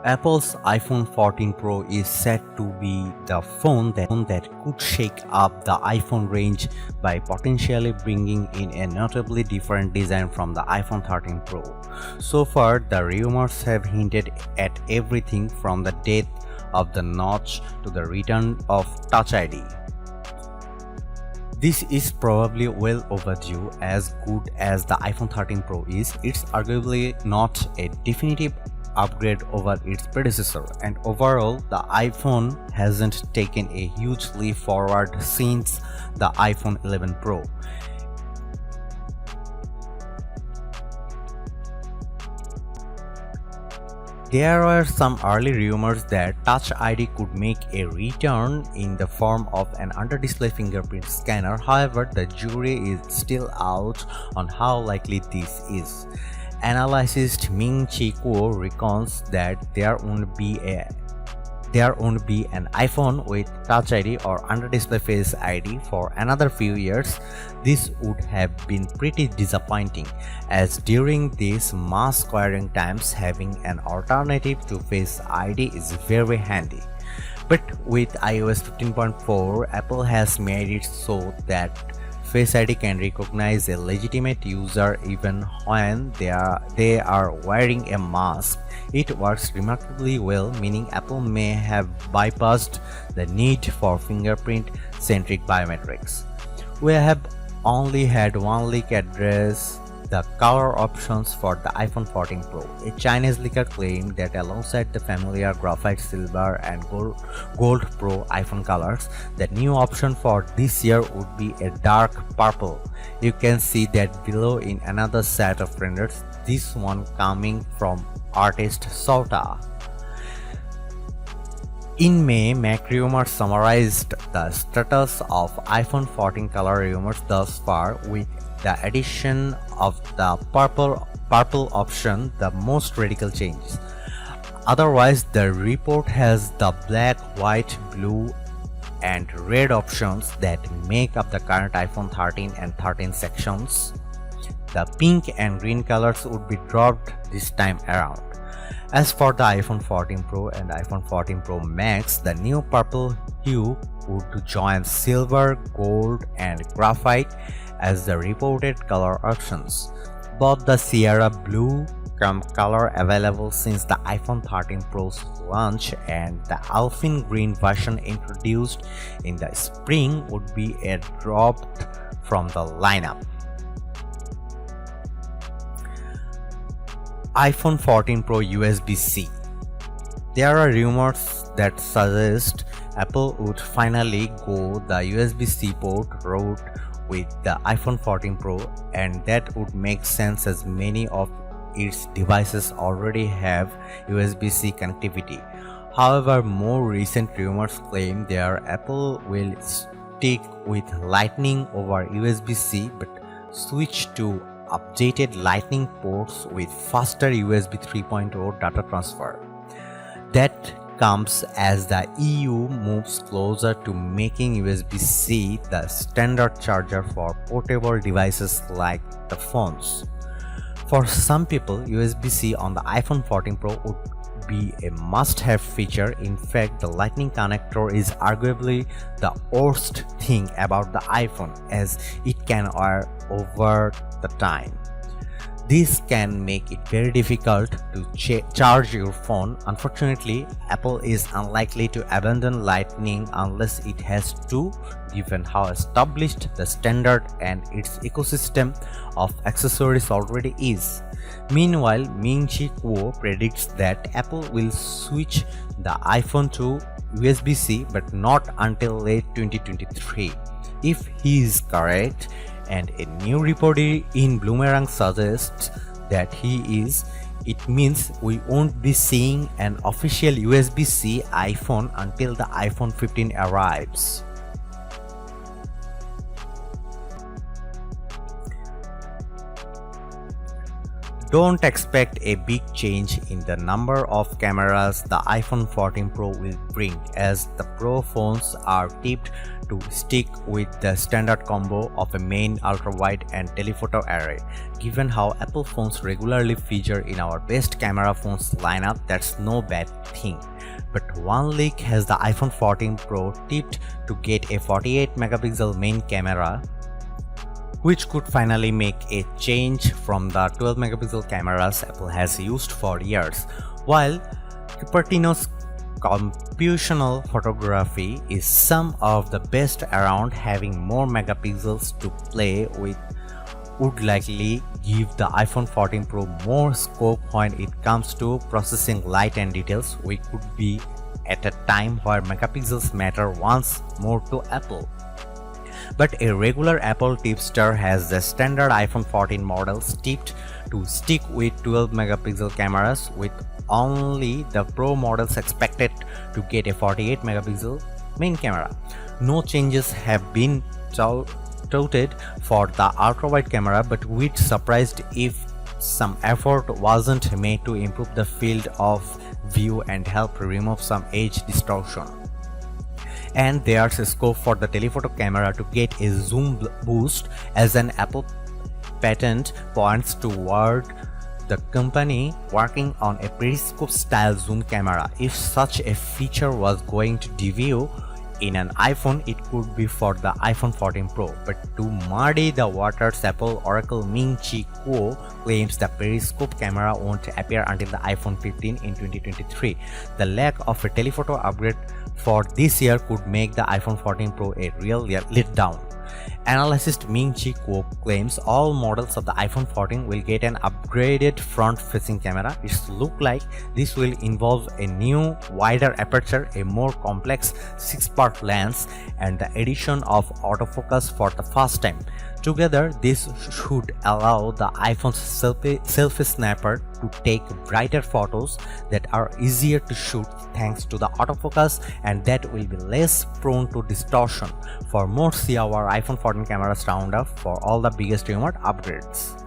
Apple's iPhone 14 Pro is said to be the phone that could shake up the iPhone range by potentially bringing in a notably different design from the iPhone 13 Pro. So far, the rumors have hinted at everything from the death of the notch to the return of Touch ID. This is probably well overdue. As good as the iPhone 13 Pro is, it's arguably not a definitive upgrade over its predecessor, and overall the iPhone hasn't taken a huge leap forward since the iPhone 11 Pro. There were some early rumors that Touch ID could make a return in the form of an under-display fingerprint scanner. However, the jury is still out on how likely this is. Analyst Ming-Chi Kuo reckons that there won't be an iPhone with Touch ID or under-display Face ID for another few years. This would have been pretty disappointing, as during these mass acquiring times, having an alternative to Face ID is very handy. But with iOS 15.4, Apple has made it so that Face ID can recognize a legitimate user even when they are wearing a mask. It works remarkably well, meaning Apple may have bypassed the need for fingerprint-centric biometrics. We have only had one leak address the color options for the iPhone 14 Pro. A Chinese leaker claimed that alongside the familiar graphite silver and gold Pro iPhone colors, the new option for this year would be a dark purple. You can see that below in another set of renders, this one coming from artist Sota. In May, Mac Rumors summarized the status of iPhone 14 color rumors thus far, with the addition of the purple option the most radical change. Otherwise, the report has the black, white, blue, and red options that make up the current iPhone 13 and 13 sections. The pink and green colors would be dropped this time around. As for the iPhone 14 Pro and iPhone 14 Pro Max, the new purple hue would join silver, gold, and graphite as the reported color options. Both the Sierra Blue color available since the iPhone 13 Pro's launch and the Alpine Green version introduced in the spring would be dropped from the lineup. iPhone 14 Pro USB-C. There are rumors that suggest Apple would finally go the USB-C port route with the iPhone 14 Pro, and that would make sense as many of its devices already have USB-C connectivity. However, more recent rumors claim that Apple will stick with Lightning over USB-C but switch to updated Lightning ports with faster USB 3.0 data transfer. That comes as the EU moves closer to making USB-C the standard charger for portable devices like the phones. For some people, USB-C on the iPhone 14 Pro would be a must-have feature. In fact, the Lightning connector is arguably the worst thing about the iPhone, as it can wear over the time. This can make it very difficult to charge your phone. Unfortunately, Apple is unlikely to abandon Lightning unless it has to, given how established the standard and its ecosystem of accessories already is. Meanwhile, Ming-Chi Kuo predicts that Apple will switch the iPhone to USB-C but not until late 2023. If he is correct, and a new report in Bloomerang suggests that he is, it means we won't be seeing an official USB-C iPhone until the iPhone 15 arrives. Don't expect a big change in the number of cameras the iPhone 14 Pro will bring, as the Pro phones are tipped to stick with the standard combo of a main, ultra-wide and telephoto array. Given how Apple phones regularly feature in our best camera phones lineup, that's no bad thing. But one leak has the iPhone 14 Pro tipped to get a 48 megapixel main camera, which could finally make a change from the 12 megapixel cameras Apple has used for years. While Cupertino's computational photography is some of the best around, having more megapixels to play with would likely give the iPhone 14 Pro more scope when it comes to processing light and details. We could be at a time where megapixels matter once more to Apple. But a regular Apple tipster has the standard iPhone 14 models tipped to stick with 12 megapixel cameras, with only the Pro models expected to get a 48 megapixel main camera. No changes have been touted for the ultra-wide camera, but we'd surprised if some effort wasn't made to improve the field of view and help remove some edge distortion. And there's a scope for the telephoto camera to get a zoom boost, as an Apple patent points toward the company working on a periscope style zoom camera. If such a feature was going to debut in an iPhone, it could be for the iPhone 14 Pro. But to muddy the waters, Apple Oracle Ming-Chi Kuo claims the periscope camera won't appear until the iPhone 15 in 2023. The lack of a telephoto upgrade for this year could make the iPhone 14 Pro a real letdown. Analyst Ming-Chi Kuo claims all models of the iPhone 14 will get an upgraded front-facing camera. It looks like this will involve a new, wider aperture, a more complex 6-part lens, and the addition of autofocus for the first time. Together, this should allow the iPhone's selfie snapper to take brighter photos that are easier to shoot thanks to the autofocus, and that will be less prone to distortion. For more, see our iPhone 14 cameras roundup for all the biggest rumored upgrades.